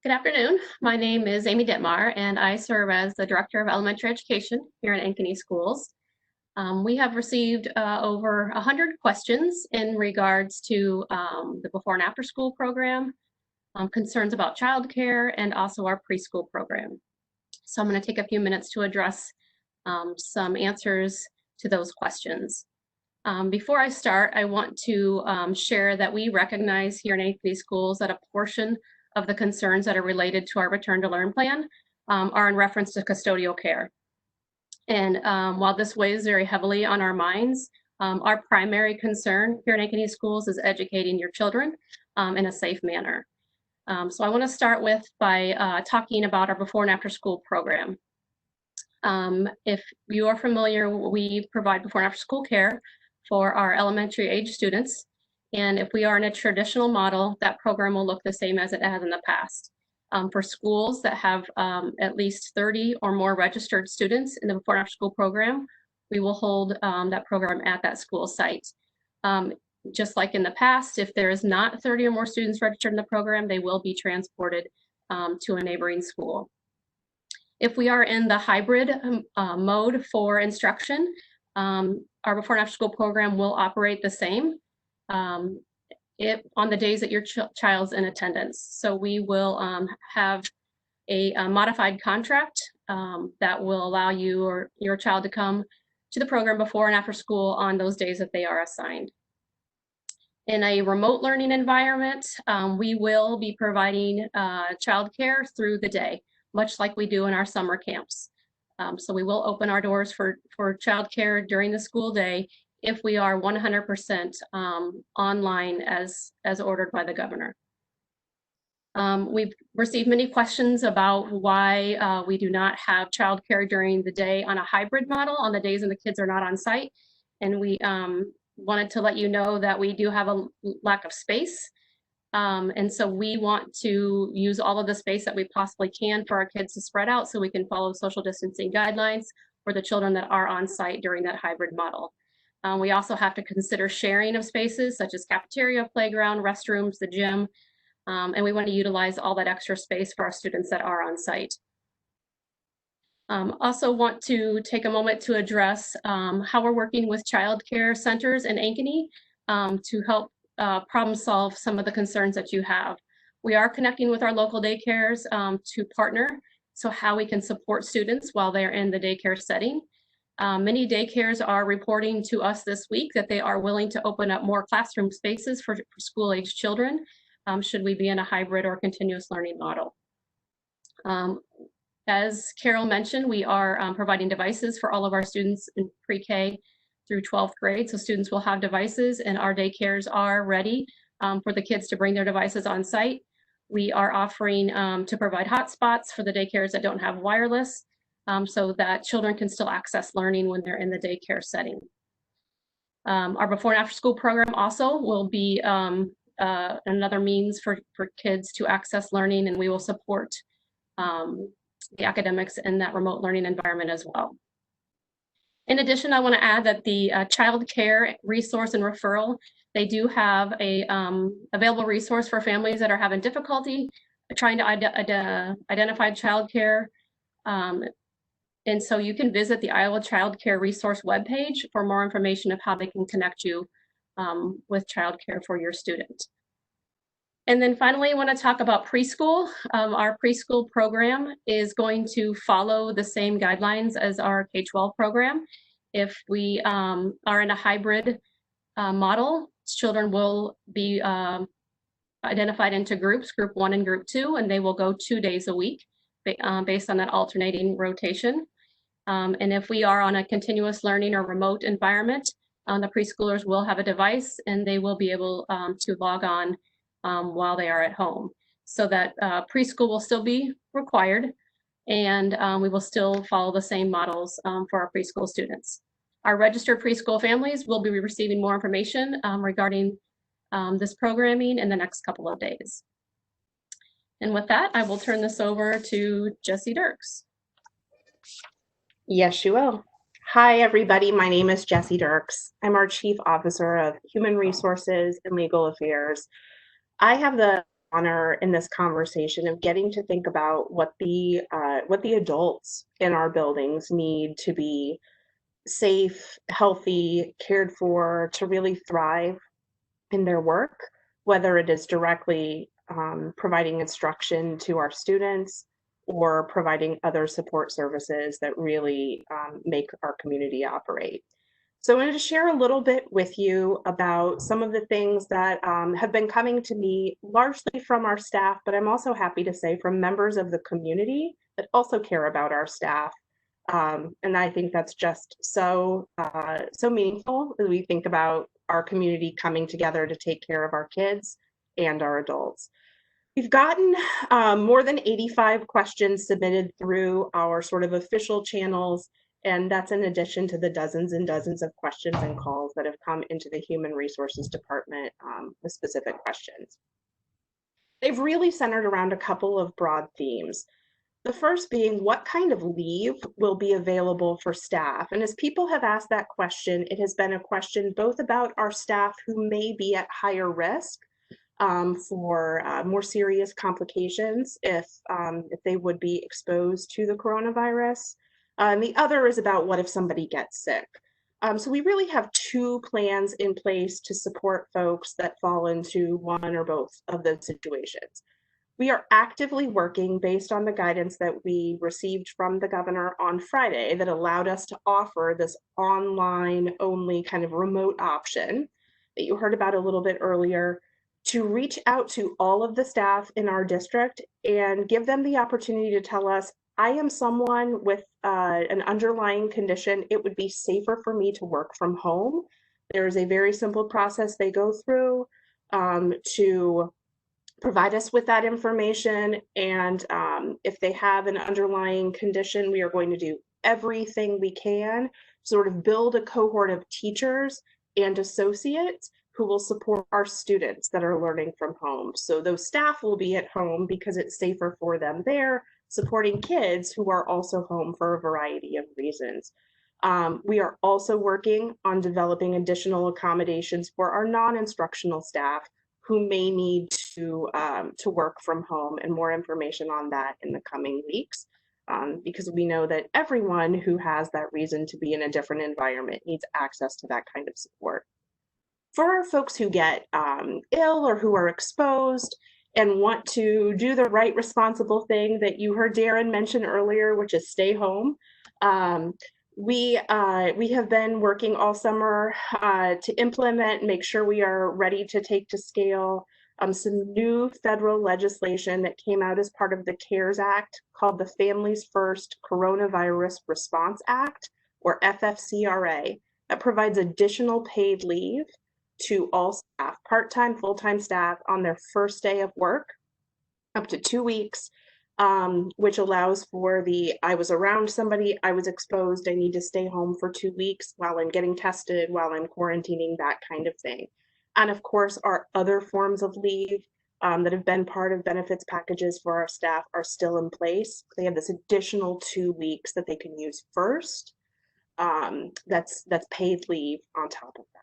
S6: Good afternoon. My name is Amy Ditmar, and I serve as the Director of Elementary Education here in Ankeny Schools. We have received over 100 questions in regards to the before and after school program, concerns about childcare, and also our preschool program. So I'm going to take a few minutes to address some answers to those questions. Before I start, I want to share that we recognize here in Ankeny Schools that a portion of the concerns that are related to our Return to Learn plan are in reference to custodial care. And while this weighs very heavily on our minds, our primary concern here in Ankeny Schools is educating your children in a safe manner. So I want to start with by talking about our before and after school program. If you are familiar, we provide before and after school care for our elementary age students. And if we are in a traditional model, that program will look the same as it has in the past. For schools that have at least 30 or more registered students in the before and after school program, we will hold that program at that school site. Just like in the past, if there is not 30 or more students registered in the program, they will be transported to a neighboring school. If we are in the hybrid mode for instruction, our before and after school program will operate the same on the days that your child's in attendance. So we will have a modified contract that will allow you or your child to come to the program before and after school on those days that they are assigned. In a remote learning environment, we will be providing childcare through the day, much like we do in our summer camps. So we will open our doors for childcare during the school day if we are 100% online as ordered by the governor. We've received many questions about why we do not have childcare during the day on a hybrid model on the days when the kids are not on site. And we wanted to let you know that we do have a lack of space. And so we want to use all of the space that we possibly can for our kids to spread out so we can follow social distancing guidelines for the children that are on site during that hybrid model. We also have to consider sharing of spaces such as cafeteria, playground, restrooms, the gym, and we want to utilize all that extra space for our students that are on site. Also want to take a moment to address how we're working with child care centers in Ankeny to help problem solve some of the concerns that you have. We are connecting with our local daycares to partner, so how we can support students while they're in the daycare setting. Many daycares are reporting to us this week that they are willing to open up more classroom spaces for school-age children, should we be in a hybrid or continuous learning model. As Carol mentioned, we are providing devices for all of our students in pre-K through 12th grade. So students will have devices and our daycares are ready for the kids to bring their devices on site. We are offering to provide hotspots for the daycares that don't have wireless so that children can still access learning when they're in the daycare setting. Our before and after school program also will be another means for kids to access learning, and we will support the academics in that remote learning environment as well. In addition, I want to add that the child care resource and referral, they do have a available resource for families that are having difficulty trying to identify child care. And so you can visit the Iowa Child Care Resource webpage for more information of how they can connect you with child care for your student. And then finally, I want to talk about preschool. Our preschool program is going to follow the same guidelines as our K-12 program. If we are in a hybrid model, children will be identified into groups, group 1 and group 2, and they will go 2 days a week based on that alternating rotation. And if we are on a continuous learning or remote environment, the preschoolers will have a device and they will be able to log on while they are at home. So that preschool will still be required and we will still follow the same models for our preschool students. Our registered preschool families will be receiving more information regarding this programming in the next couple of days. And with that, I will turn this over to Jessie Dirks.
S7: Yes, you will. Hi, everybody. My name is Jessie Dirks. I'm our Chief Officer of Human Resources and Legal Affairs. I have the honor in this conversation of getting to think about what the adults in our buildings need to be safe, healthy, cared for, to really thrive in their work, whether it is directly providing instruction to our students or providing other support services that really make our community operate. So I wanted to share a little bit with you about some of the things that have been coming to me largely from our staff, but I'm also happy to say from members of the community that also care about our staff. And I think that's just so meaningful as we think about our community coming together to take care of our kids and our adults. We've gotten more than 85 questions submitted through our sort of official channels, and that's in addition to the dozens and dozens of questions and calls that have come into the Human Resources Department with specific questions. They've really centered around a couple of broad themes. The first being, what kind of leave will be available for staff? And as people have asked that question, it has been a question both about our staff who may be at higher risk for more serious complications if they would be exposed to the coronavirus. And the other is about what if somebody gets sick. So we really have two plans in place to support folks that fall into one or both of those situations. We are actively working based on the guidance that we received from the governor on Friday that allowed us to offer this online only kind of remote option that you heard about a little bit earlier, to reach out to all of the staff in our district and give them the opportunity to tell us, I am someone with an underlying condition. It would be safer for me to work from home. There's a very simple process they go through to provide us with that information. And if they have an underlying condition, we are going to do everything we can, sort of build a cohort of teachers and associates who will support our students that are learning from home. So those staff will be at home because it's safer for them there, supporting kids who are also home for a variety of reasons. We are also working on developing additional accommodations for our non-instructional staff who may need to work from home, and more information on that in the coming weeks, because we know that everyone who has that reason to be in a different environment needs access to that kind of support. For our folks who get ill or who are exposed and want to do the right responsible thing that you heard Darren mention earlier, which is stay home, we have been working all summer to implement, make sure we are ready to take to scale some new federal legislation that came out as part of the CARES Act called the Families First Coronavirus Response Act, or FFCRA, that provides additional paid leave to all staff, part-time, full-time staff, on their first day of work, up to 2 weeks, which allows for the, I was around somebody, I was exposed, I need to stay home for 2 weeks while I'm getting tested, while I'm quarantining, that kind of thing. And of course, our other forms of leave that have been part of benefits packages for our staff are still in place. They have this additional 2 weeks that they can use first. That's paid leave on top of that.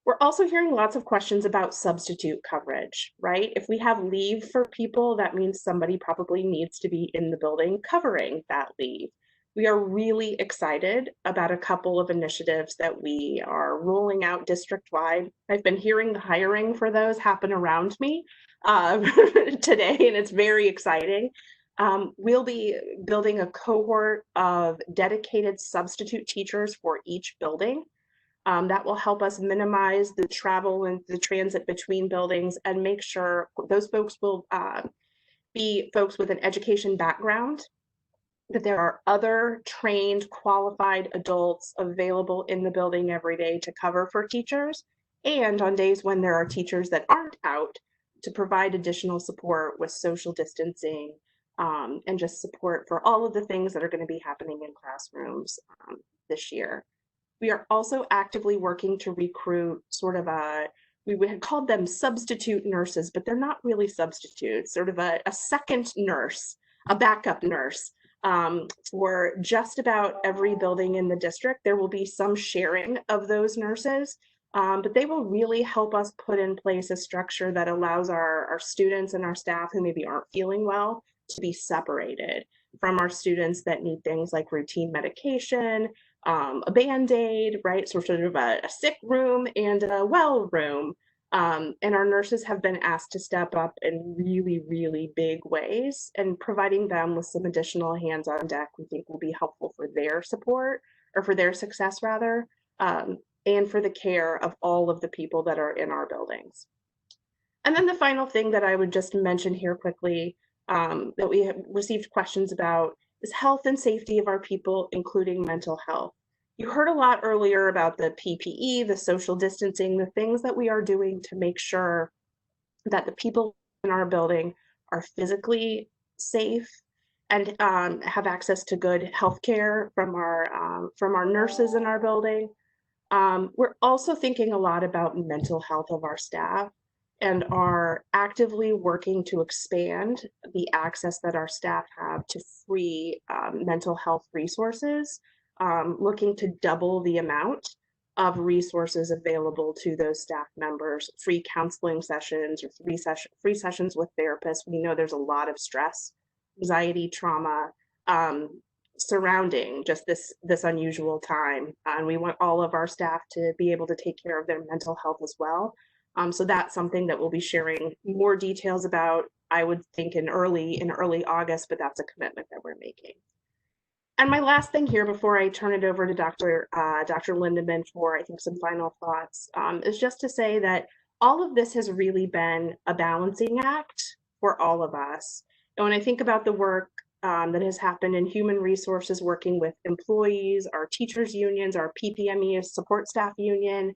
S7: We're also hearing lots of questions about substitute coverage, right? If we have leave for people, that means somebody probably needs to be in the building covering that leave. We are really excited about a couple of initiatives that we are rolling out district-wide. I've been hearing the hiring for those happen around me today, and it's very exciting. We'll be building a cohort of dedicated substitute teachers for each building. That will help us minimize the travel and the transit between buildings and make sure those folks will be folks with an education background, that there are other trained, qualified adults available in the building every day to cover for teachers, and on days when there are teachers that aren't out, to provide additional support with social distancing and just support for all of the things that are going to be happening in classrooms this year. We are also actively working to recruit sort of we had called them substitute nurses, but they're not really substitutes, sort of a second nurse, a backup nurse for just about every building in the district. There will be some sharing of those nurses, but they will really help us put in place a structure that allows our students and our staff who maybe aren't feeling well to be separated from our students that need things like routine medication, a Band-Aid, right? So sort of a sick room and a well room. And our nurses have been asked to step up in really, really big ways, and providing them with some additional hands on deck we think will be helpful for their support, or for their success rather, and for the care of all of the people that are in our buildings. And then the final thing that I would just mention here quickly, that we have received questions about, is health and safety of our people, including mental health. You heard a lot earlier about the PPE, the social distancing, the things that we are doing to make sure that the people in our building are physically safe and have access to good health care from our nurses in our building. We're also thinking a lot about mental health of our staff, and are actively working to expand the access that our staff have to free mental health resources, looking to double the amount of resources available to those staff members, free counseling sessions or free sessions with therapists. We know there's a lot of stress, anxiety, trauma, surrounding just this unusual time, and we want all of our staff to be able to take care of their mental health as well. So that's something that we'll be sharing more details about, I would think, in early August, but that's a commitment that we're making. And my last thing here before I turn it over to Dr. Lindeman for, I think, some final thoughts, is just to say that all of this has really been a balancing act for all of us. And when I think about the work that has happened in human resources, working with employees, our teachers unions, our PPME support staff union,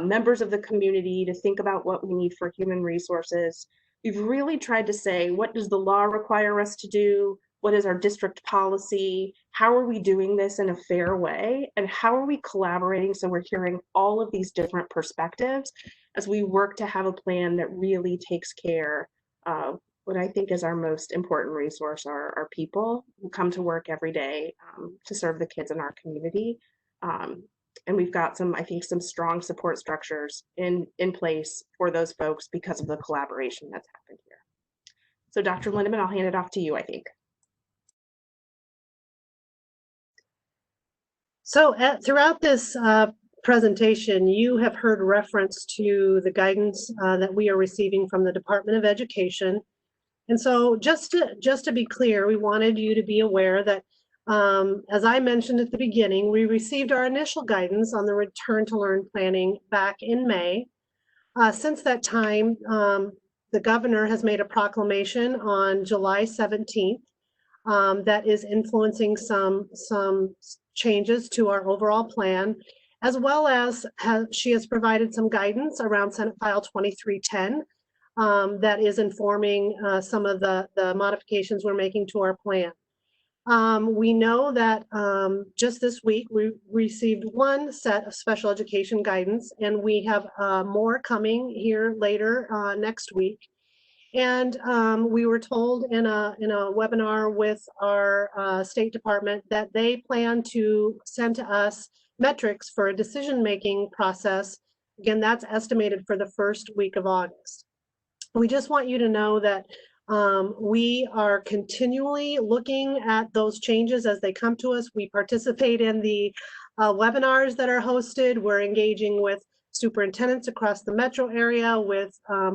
S7: members of the community, to think about what we need for human resources, we've really tried to say, what does the law require us to do? What is our district policy? How are we doing this in a fair way? And how are we collaborating so we're hearing all of these different perspectives as we work to have a plan that really takes care of what I think is our most important resource, our people who come to work every day to serve the kids in our community. And we've got some, I think, some strong support structures in place for those folks because of the collaboration that's happened here. So Dr. Lindeman, I'll hand it off to you, I think.
S1: So throughout this presentation, you have heard reference to the guidance that we are receiving from the Department of Education. And so just to be clear, we wanted you to be aware that, as I mentioned at the beginning, we received our initial guidance on the return to learn planning back in May. Since that time, the governor has made a proclamation on July 17th that is influencing some changes to our overall plan, as well as she has provided some guidance around Senate File 2310 that is informing some of the modifications we're making to our plan. We know that just this week we received one set of special education guidance, and we have more coming here later next week. And we were told in a webinar with our State Department that they plan to send to us metrics for a decision-making process. Again, that's estimated for the first week of August. We just want you to know that we are continually looking at those changes as they come to us. We participate in the webinars that are hosted. We're engaging with superintendents across the metro area, with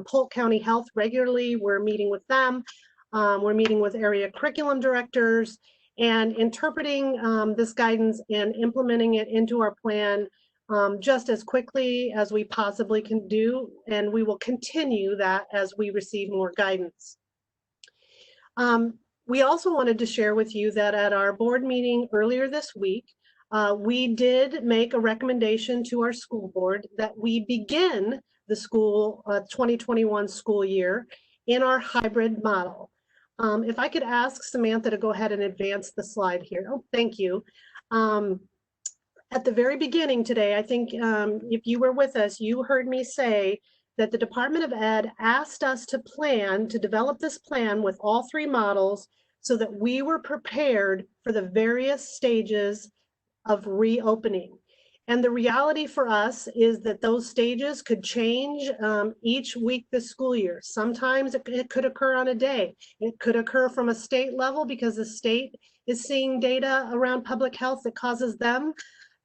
S1: Polk County Health regularly. We're meeting with them. We're meeting with area curriculum directors and interpreting this guidance and implementing it into our plan just as quickly as we possibly can do. And we will continue that as we receive more guidance. We also wanted to share with you that at our board meeting earlier this week, we did make a recommendation to our school board that we begin the school 2021 school year in our hybrid model. If I could ask Samantha to go ahead and advance the slide here. Oh, thank you. At the very beginning today, I think if you were with us, you heard me say that the Department of Ed asked us to develop this plan with all three models so that we were prepared for the various stages of reopening. And the reality for us is that those stages could change each week this school year. Sometimes it could occur on a day. It could occur from a state level because the state is seeing data around public health that causes them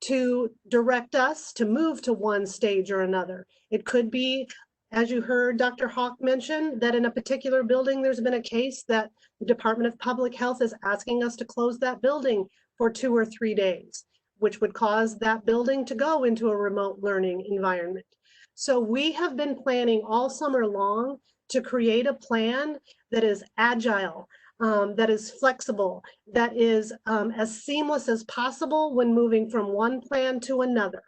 S1: to direct us to move to one stage or another. It could be, as you heard Dr. Hawk mention, that in a particular building, there's been a case that the Department of Public Health is asking us to close that building for 2 or 3 days, which would cause that building to go into a remote learning environment. So we have been planning all summer long to create a plan that is agile, that is flexible, that is as seamless as possible when moving from one plan to another.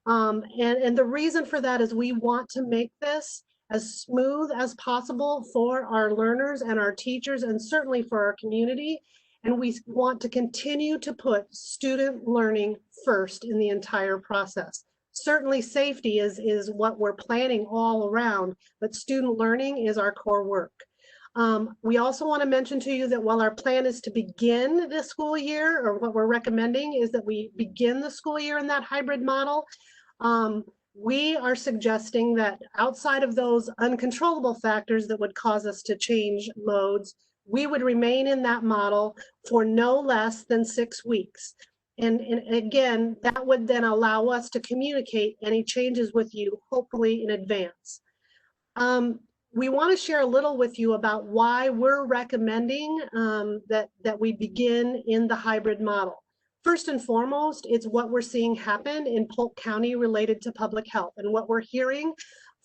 S1: And the reason for that is we want to make this as smooth as possible for our learners and our teachers, and certainly for our community. And we want to continue to put student learning first in the entire process. Certainly safety is what we're planning all around, but student learning is our core work. We also want to mention to you that while our plan is to begin the school year, or what we're recommending is that we begin the school year in that hybrid model, we are suggesting that outside of those uncontrollable factors that would cause us to change modes, we would remain in that model for no less than 6 weeks. And again, that would then allow us to communicate any changes with you, hopefully in advance. We want to share a little with you about why we're recommending that we begin in the hybrid model. First and foremost, it's what we're seeing happen in Polk County related to public health, and what we're hearing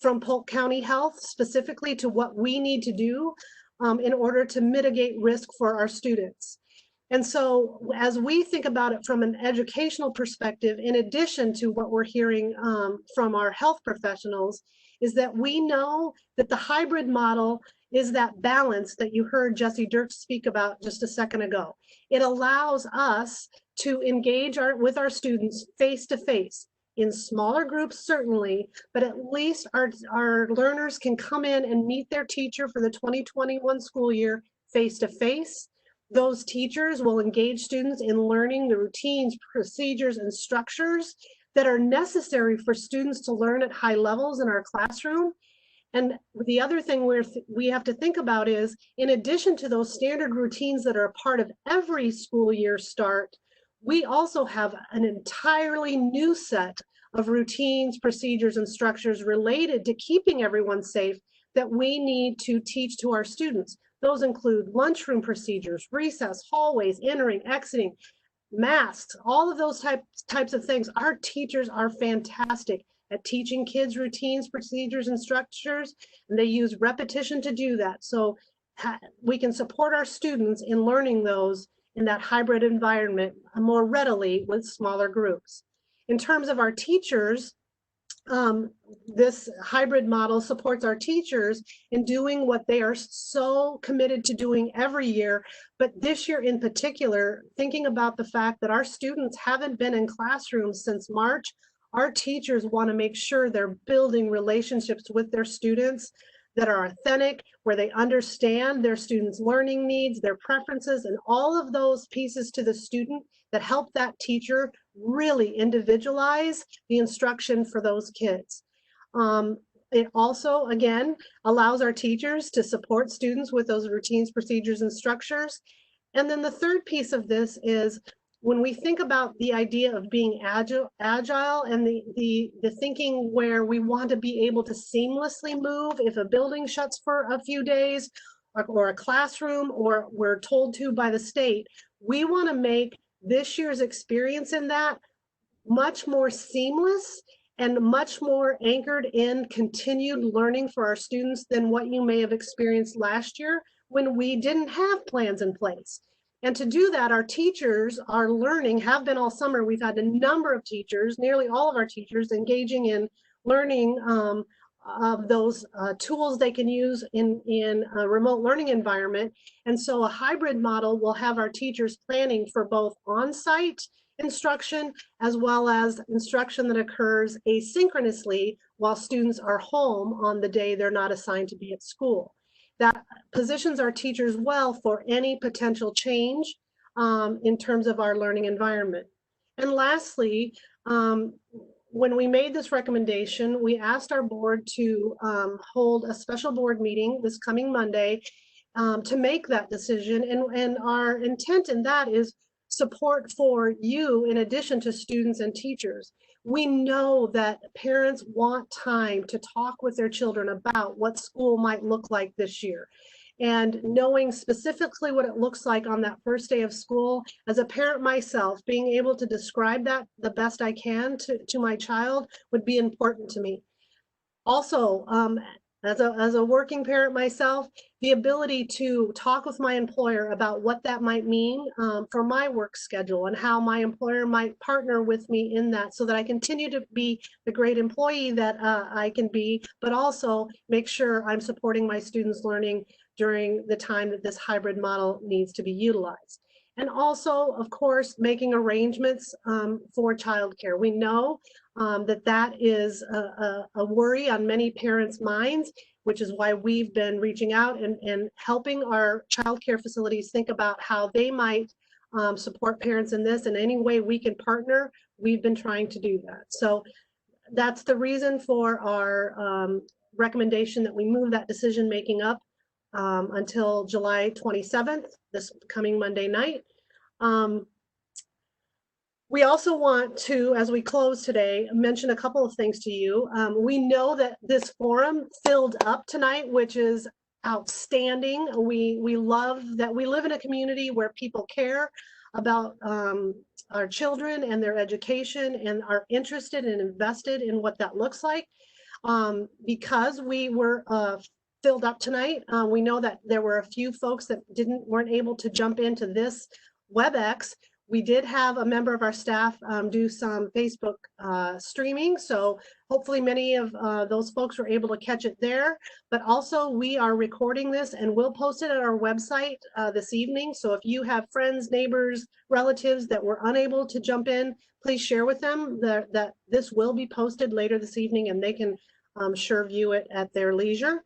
S1: from Polk County Health specifically to what we need to do in order to mitigate risk for our students. And so as we think about it from an educational perspective, in addition to what we're hearing from our health professionals, is that we know that the hybrid model is that balance that you heard Jesse Dirks speak about just a second ago. It allows us to engage with our students face to face, in smaller groups certainly, but at least our learners can come in and meet their teacher for the 2021 school year face to face. Those teachers will engage students in learning the routines, procedures, and structures that are necessary for students to learn at high levels in our classroom. And the other thing we have to think about is, in addition to those standard routines that are a part of every school year start, we also have an entirely new set of routines, procedures, and structures related to keeping everyone safe that we need to teach to our students. Those include lunchroom procedures, recess, hallways, entering, exiting, masks, all of those types of things. Our teachers are fantastic at teaching kids routines, procedures, and structures, and they use repetition to do that. So we can support our students in learning those in that hybrid environment more readily with smaller groups. In terms of our teachers, this hybrid model supports our teachers in doing what they are so committed to doing every year, but this year in particular, thinking about the fact that our students haven't been in classrooms since March. Our teachers want to make sure they're building relationships with their students that are authentic, where they understand their students' learning needs, their preferences, and all of those pieces to the student that help that teacher really individualize the instruction for those kids. It also, again, allows our teachers to support students with those routines, procedures, and structures. And then the third piece of this is, when we think about the idea of being agile and the thinking where we want to be able to seamlessly move if a building shuts for a few days, or a classroom, or we're told to by the state, we want to make this year's experience in that much more seamless and much more anchored in continued learning for our students than what you may have experienced last year when we didn't have plans in place. And to do that, our teachers are learning, have been all summer. We've had a number of teachers, nearly all of our teachers, engaging in learning of those tools they can use in a remote learning environment. And so a hybrid model will have our teachers planning for both on-site instruction as well as instruction that occurs asynchronously while students are home on the day they're not assigned to be at school. That positions our teachers well for any potential change in terms of our learning environment. And lastly, when we made this recommendation, we asked our board to hold a special board meeting this coming Monday to make that decision. And our intent in that is support for you in addition to students and teachers. We know that parents want time to talk with their children about what school might look like this year. And knowing specifically what it looks like on that first day of school, as a parent myself, being able to describe that the best I can to my child would be important to me. Also, as a working parent myself, the ability to talk with my employer about what that might mean for my work schedule and how my employer might partner with me in that so that I continue to be the great employee that I can be, but also make sure I'm supporting my students' learning during the time that this hybrid model needs to be utilized. And also, of course, making arrangements for childcare. We know that is a worry on many parents' minds, which is why we've been reaching out and helping our childcare facilities think about how they might support parents in this. And any way we can partner, we've been trying to do that. So that's the reason for our recommendation that we move that decision making up until July 27th, this coming Monday night. We also want to, as we close today, mention a couple of things to you. We know that this forum filled up tonight, which is outstanding. We love that we live in a community where people care about our children and their education and are interested and invested in what that looks like. Because we were filled up tonight, we know that there were a few folks that weren't able to jump into this WebEx. We did have a member of our staff do some Facebook streaming, so hopefully many of those folks were able to catch it there. But also we are recording this and we'll post it on our website this evening. So if you have friends, neighbors, relatives that were unable to jump in, please share with them that this will be posted later this evening and they can sure view it at their leisure.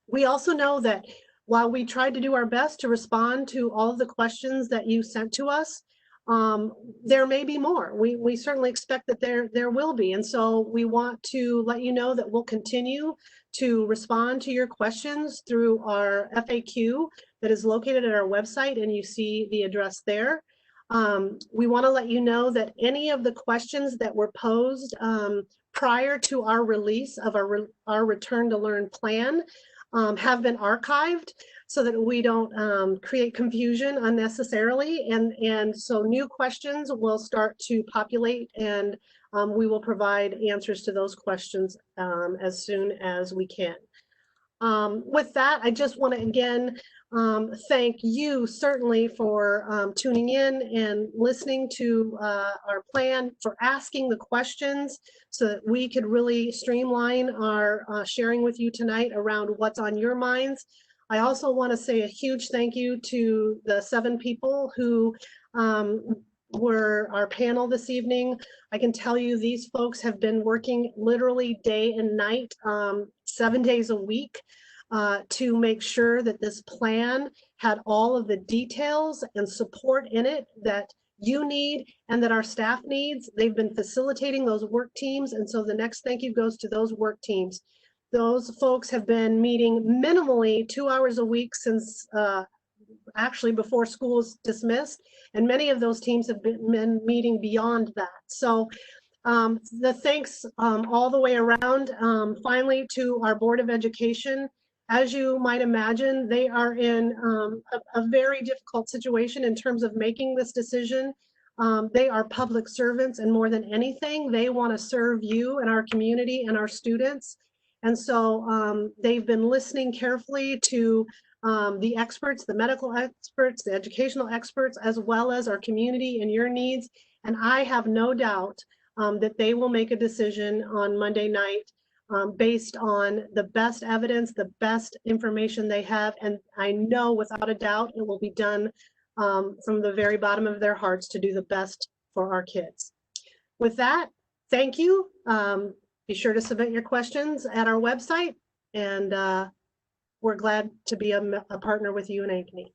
S1: We also know that while we tried to do our best to respond to all of the questions that you sent to us, there may be more. We certainly expect that there will be. And so we want to let you know that we'll continue to respond to your questions through our FAQ that is located at our website, and you see the address there. We want to let you know that any of the questions that were posed prior to our release of our Return to Learn plan have been archived so that we don't create confusion unnecessarily. And so new questions will start to populate, and we will provide answers to those questions as soon as we can. With that, I just want to again thank you certainly for tuning in and listening to our plan, for asking the questions so that we could really streamline our sharing with you tonight around what's on your minds. I also want to say a huge thank you to the 7 people who were our panel this evening. I can tell you these folks have been working literally day and night, 7 days a week, to make sure that this plan had all of the details and support in it that you need and that our staff needs. They've been facilitating those work teams, and so the next thank you goes to those work teams. Those folks have been meeting minimally 2 hours a week since actually before school is dismissed, and many of those teams have been meeting beyond that. So the thanks all the way around. Finally, to our Board of Education. As you might imagine, they are in a very difficult situation in terms of making this decision. They are public servants, and more than anything, they want to serve you and our community and our students. And so they've been listening carefully to the experts, the medical experts, the educational experts, as well as our community and your needs. And I have no doubt that they will make a decision on Monday night based on the best evidence, the best information they have. And I know without a doubt it will be done from the very bottom of their hearts to do the best for our kids. With that, thank you. Be sure to submit your questions at our website, and we're glad to be a partner with you in Ankeny.